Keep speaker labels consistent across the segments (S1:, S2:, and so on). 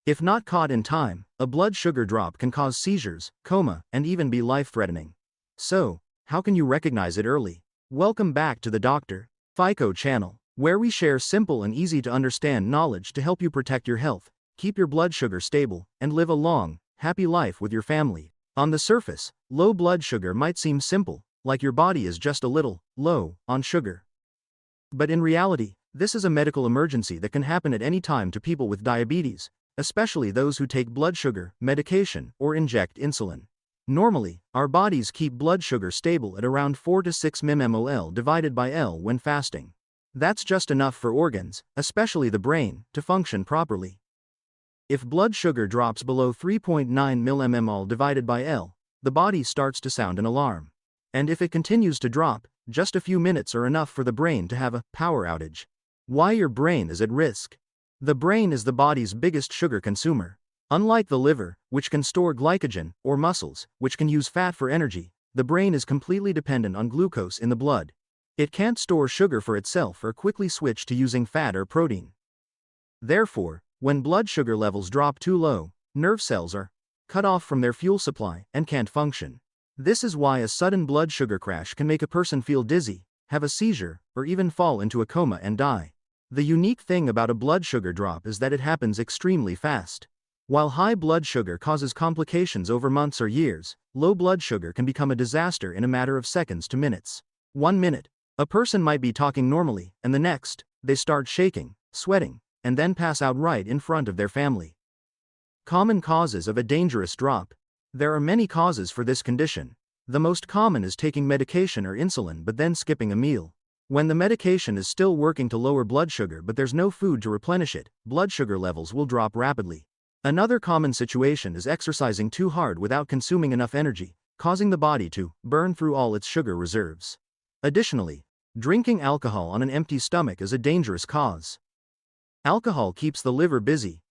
S1: If not caught in time, a blood sugar drop can cause seizures, coma, and even be life-threatening. So, how can you recognize it early? Welcome back to the Dr. FICO channel, where we share simple and easy to understand knowledge to help you protect your health, keep your blood sugar stable, and live a long, happy life with your family. On the surface, low blood sugar might seem simple, like your body is just a little low on sugar. But in reality, this is a medical emergency that can happen at any time to people with diabetes, especially those who take blood sugar medication or inject insulin. Normally, our bodies keep blood sugar stable at around 4 to 6 mmol divided by L when fasting. That's just enough for organs, especially the brain, to function properly. If blood sugar drops below 3.9 mmol divided by L, the body starts to sound an alarm. And if it continues to drop, just a few minutes are enough for the brain to have a power outage. Why your brain is at risk? The brain is the body's biggest sugar consumer. Unlike the liver, which can store glycogen, or muscles, which can use fat for energy, the brain is completely dependent on glucose in the blood. It can't store sugar for itself or quickly switch to using fat or protein. Therefore, when blood sugar levels drop too low, nerve cells are cut off from their fuel supply and can't function. This is why a sudden blood sugar crash can make a person feel dizzy, have a seizure, or even fall into a coma and die. The unique thing about a blood sugar drop is that it happens extremely fast. While high blood sugar causes complications over months or years, low blood sugar can become a disaster in a matter of seconds to minutes. 1 minute, a person might be talking normally, and the next, they start shaking, sweating, and then pass out right in front of their family. Common causes of a dangerous drop. There are many causes for this condition. The most common is taking medication or insulin but then skipping a meal. When the medication is still working to lower blood sugar but there's no food to replenish it, blood sugar levels will drop rapidly. Another common situation is exercising too hard without consuming enough energy, causing the body to burn through all its sugar reserves. Additionally, drinking alcohol on an empty stomach is a dangerous cause. Alcohol keeps the liver busy,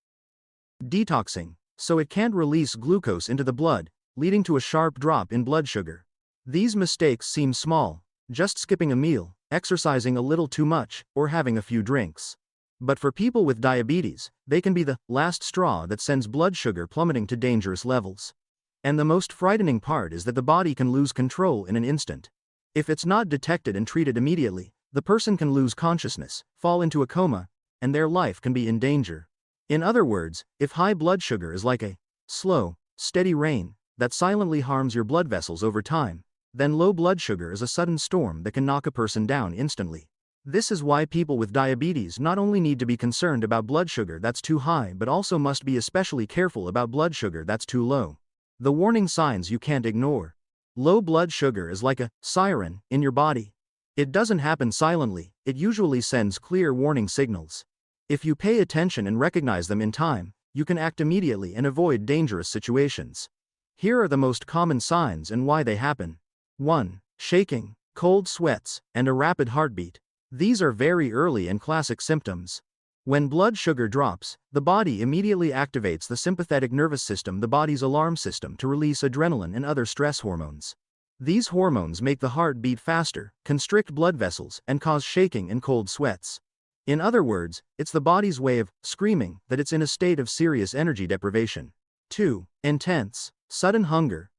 S1: detoxing, so it can't release glucose into the blood, leading to a sharp drop in blood sugar. These mistakes seem small, just skipping a meal, exercising a little too much, or having a few drinks. But for people with diabetes, they can be the last straw that sends blood sugar plummeting to dangerous levels. And the most frightening part is that the body can lose control in an instant. If it's not detected and treated immediately, the person can lose consciousness, fall into a coma, and their life can be in danger. In other words, if high blood sugar is like a slow, steady rain that silently harms your blood vessels over time, then low blood sugar is a sudden storm that can knock a person down instantly. This is why people with diabetes not only need to be concerned about blood sugar that's too high but also must be especially careful about blood sugar that's too low. The warning signs you can't ignore. Low blood sugar is like a siren in your body. It doesn't happen silently, it usually sends clear warning signals. If you pay attention and recognize them in time, you can act immediately and avoid dangerous situations. Here are the most common signs and why they happen. 1. Shaking, cold sweats, and a rapid heartbeat. These are very early and classic symptoms. When blood sugar drops, the body immediately activates the sympathetic nervous system, the body's alarm system, to release adrenaline and other stress hormones. These hormones make the heart beat faster, constrict blood vessels, and cause shaking and cold sweats. In other words, it's the body's way of screaming that it's in a state of serious energy deprivation. 2. Intense, sudden hunger.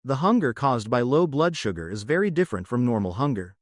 S1: The hunger caused by low blood sugar is very different from normal hunger.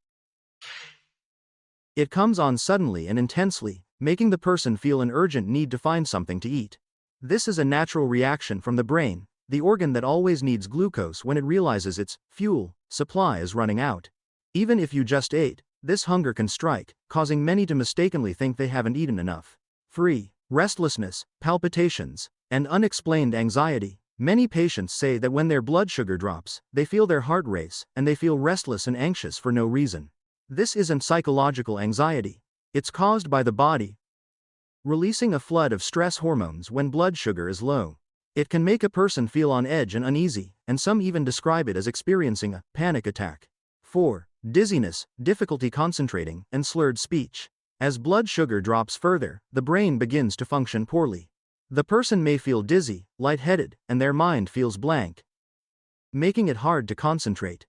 S1: It comes on suddenly and intensely, making the person feel an urgent need to find something to eat. This is a natural reaction from the brain, the organ that always needs glucose when it realizes its fuel supply is running out. Even if you just ate, this hunger can strike, causing many to mistakenly think they haven't eaten enough. 3. Restlessness, palpitations, and unexplained anxiety. Many patients say that when their blood sugar drops, they feel their heart race, and they feel restless and anxious for no reason. This isn't psychological anxiety. It's caused by the body releasing a flood of stress hormones when blood sugar is low. It can make a person feel on edge and uneasy, and some even describe it as experiencing a panic attack. 4. Dizziness, difficulty concentrating, and slurred speech. As blood sugar drops further, the brain begins to function poorly. The person may feel dizzy, lightheaded, and their mind feels blank, making it hard to concentrate.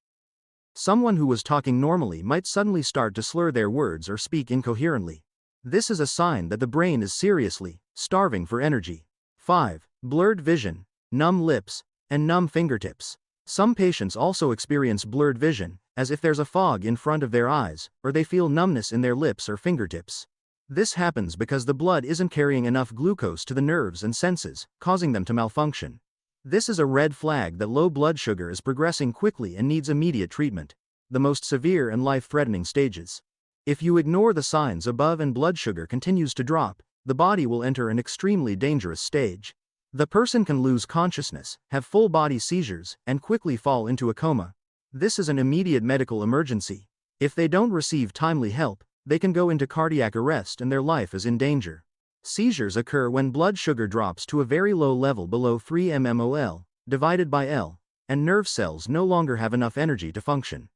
S1: Someone who was talking normally might suddenly start to slur their words or speak incoherently. This is a sign that the brain is seriously starving for energy. 5. Blurred vision, numb lips, and numb fingertips. Some patients also experience blurred vision, as if there's a fog in front of their eyes, or they feel numbness in their lips or fingertips. This happens because the blood isn't carrying enough glucose to the nerves and senses, causing them to malfunction. This is a red flag that low blood sugar is progressing quickly and needs immediate treatment, the most severe and life-threatening stages. If you ignore the signs above and blood sugar continues to drop, the body will enter an extremely dangerous stage. The person can lose consciousness, have full-body seizures, and quickly fall into a coma. This is an immediate medical emergency. If they don't receive timely help, they can go into cardiac arrest and their life is in danger. Seizures occur when blood sugar drops to a very low level below 3 mmol, divided by L, and nerve cells no longer have enough energy to function.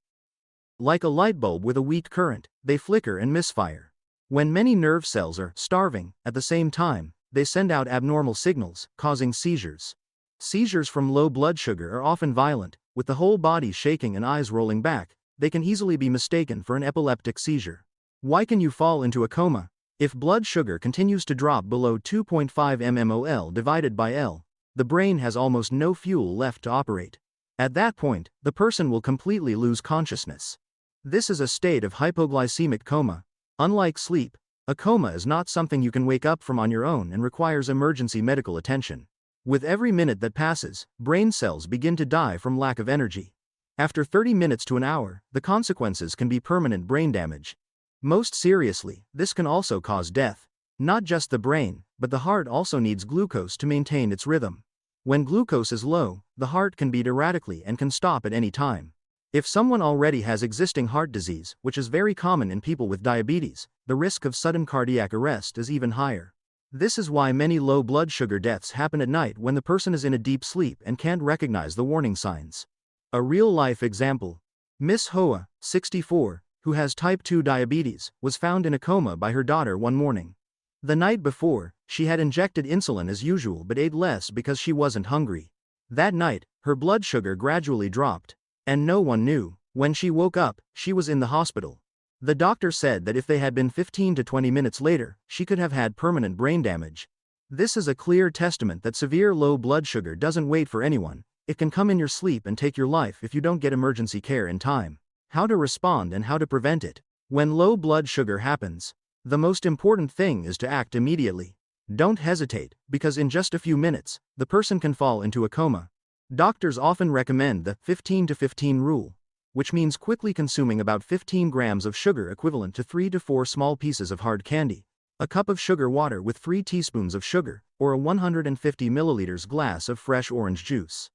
S1: Like a light bulb with a weak current, they flicker and misfire. When many nerve cells are starving at the same time, they send out abnormal signals, causing seizures. Seizures from low blood sugar are often violent, with the whole body shaking and eyes rolling back. They can easily be mistaken for an epileptic seizure. Why can you fall into a coma? If blood sugar continues to drop below 2.5 mmol divided by L, the brain has almost no fuel left to operate. At that point, the person will completely lose consciousness. This is a state of hypoglycemic coma. Unlike sleep, a coma is not something you can wake up from on your own and requires emergency medical attention. With every minute that passes, brain cells begin to die from lack of energy. After 30 minutes to an hour, the consequences can be permanent brain damage. Most seriously, this can also cause death. Not just the brain, but the heart also needs glucose to maintain its rhythm. When glucose is low, the heart can beat erratically and can stop at any time. If someone already has existing heart disease, which is very common in people with diabetes, the risk of sudden cardiac arrest is even higher. This is why many low blood sugar deaths happen at night when the person is in a deep sleep and can't recognize the warning signs. A real-life example. Miss Hoa, 64, who has type 2 diabetes, was found in a coma by her daughter one morning. The night before, she had injected insulin as usual but ate less because she wasn't hungry. That night, her blood sugar gradually dropped, and no one knew. When she woke up, she was in the hospital. The doctor said that if they had been 15 to 20 minutes later, she could have had permanent brain damage. This is a clear testament that severe low blood sugar doesn't wait for anyone. It can come in your sleep and take your life if you don't get emergency care in time. How to respond and how to prevent it. When low blood sugar happens, the most important thing is to act immediately. Don't hesitate, because in just a few minutes, the person can fall into a coma. Doctors often recommend the 15 to 15 rule, which means quickly consuming about 15 grams of sugar equivalent to 3 to 4 small pieces of hard candy, a cup of sugar water with 3 teaspoons of sugar, or a 150 milliliters glass of fresh orange juice.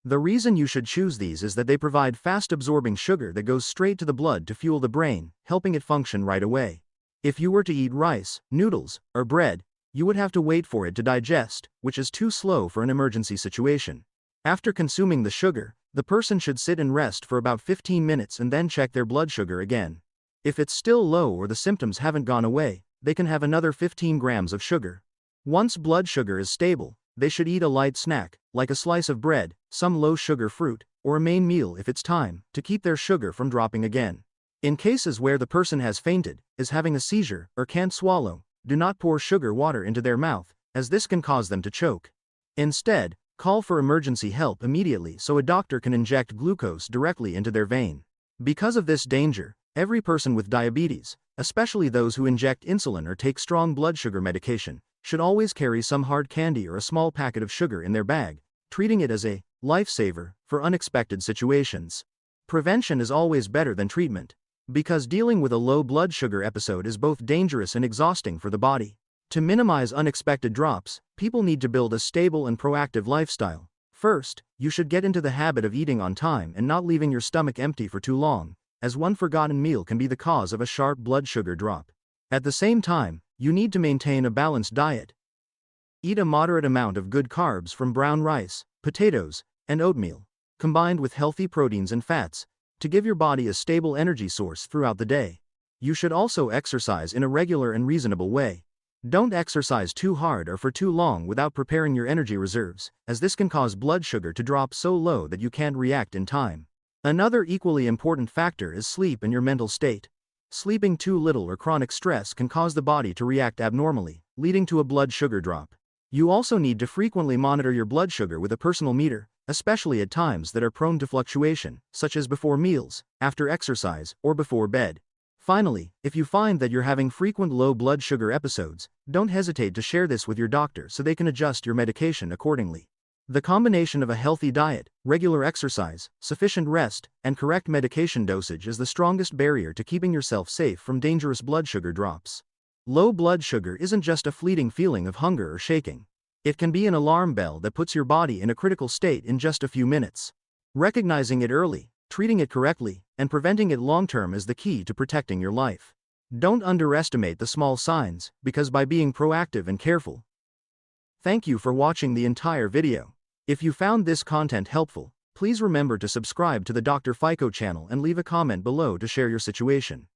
S1: The reason you should choose these is that they provide fast-absorbing sugar that goes straight to the blood to fuel the brain, helping it function right away. If you were to eat rice, noodles, or bread, you would have to wait for it to digest, which is too slow for an emergency situation. After consuming the sugar, the person should sit and rest for about 15 minutes and then check their blood sugar again. If it's still low or the symptoms haven't gone away, they can have another 15 grams of sugar. Once blood sugar is stable, they should eat a light snack, like a slice of bread, some low-sugar fruit, or a main meal if it's time, to keep their sugar from dropping again. In cases where the person has fainted, is having a seizure, or can't swallow, do not pour sugar water into their mouth, as this can cause them to choke. Instead, call for emergency help immediately so a doctor can inject glucose directly into their vein. Because of this danger, every person with diabetes, especially those who inject insulin or take strong blood sugar medication, should always carry some hard candy or a small packet of sugar in their bag, treating it as a lifesaver for unexpected situations. Prevention is always better than treatment, because dealing with a low blood sugar episode is both dangerous and exhausting for the body. To minimize unexpected drops, people need to build a stable and proactive lifestyle. First, you should get into the habit of eating on time and not leaving your stomach empty for too long, as one forgotten meal can be the cause of a sharp blood sugar drop. At the same time, you need to maintain a balanced diet. Eat a moderate amount of good carbs from brown rice, potatoes, and oatmeal, combined with healthy proteins and fats, to give your body a stable energy source throughout the day. You should also exercise in a regular and reasonable way. Don't exercise too hard or for too long without preparing your energy reserves, as this can cause blood sugar to drop so low that you can't react in time. Another equally important factor is sleep and your mental state. Sleeping too little or chronic stress can cause the body to react abnormally, leading to a blood sugar drop. You also need to frequently monitor your blood sugar with a personal meter, especially at times that are prone to fluctuation, such as before meals, after exercise, or before bed. Finally, if you find that you're having frequent low blood sugar episodes, don't hesitate to share this with your doctor so they can adjust your medication accordingly. The combination of a healthy diet, regular exercise, sufficient rest, and correct medication dosage is the strongest barrier to keeping yourself safe from dangerous blood sugar drops. Low blood sugar isn't just a fleeting feeling of hunger or shaking. It can be an alarm bell that puts your body in a critical state in just a few minutes. Recognizing it early, treating it correctly, and preventing it long-term is the key to protecting your life. Don't underestimate the small signs, because by being proactive and careful. Thank you for watching the entire video. If you found this content helpful, please remember to subscribe to the Dr. Fico channel and leave a comment below to share your situation.